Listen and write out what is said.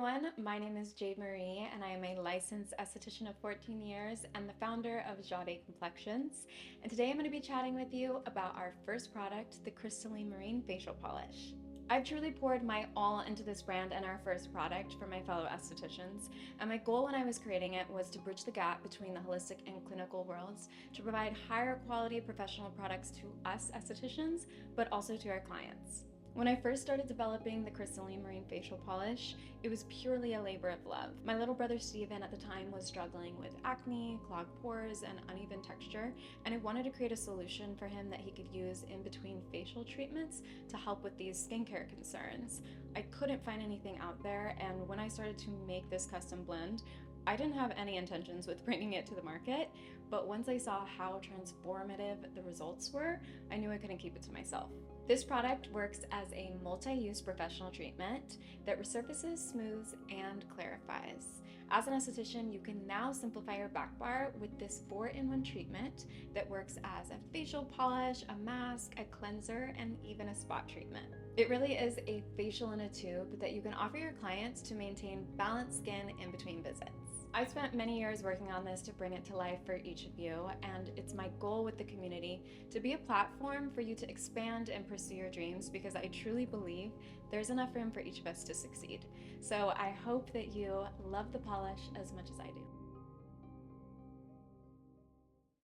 everyone, my name is Jadé Marie and I am a licensed esthetician of 14 years and the founder of JADÉ Complexions. And today I'm going to be chatting with you about our first product, the Crystalline Marine Facial Polish. I've truly poured my all into this brand and our first product for my fellow estheticians, and my goal when I was creating it was to bridge the gap between the holistic and clinical worlds to provide higher quality professional products to us estheticians, but also to our clients. When I first started developing the Crystalline Marine Facial Polish, it was purely a labor of love. My little brother Steven at the time was struggling with acne, clogged pores, and uneven texture, and I wanted to create a solution for him that he could use in between facial treatments to help with these skincare concerns. I couldn't find anything out there, and when I started to make this custom blend, I didn't have any intentions with bringing it to the market, but once I saw how transformative the results were, I knew I couldn't keep it to myself. This product works as a multi-use professional treatment that resurfaces, smooths, and clarifies. As an esthetician, you can now simplify your back bar with this 4-in-1 treatment that works as a facial polish, a mask, a cleanser, and even a spot treatment. It really is a facial in a tube that you can offer your clients to maintain balanced skin in between visits. I've spent many years working on this to bring it to life for each of you, and it's my goal with the community to be a platform for you to expand and pursue your dreams, because I truly believe there's enough room for each of us to succeed. So I hope that you love the polish as much as I do.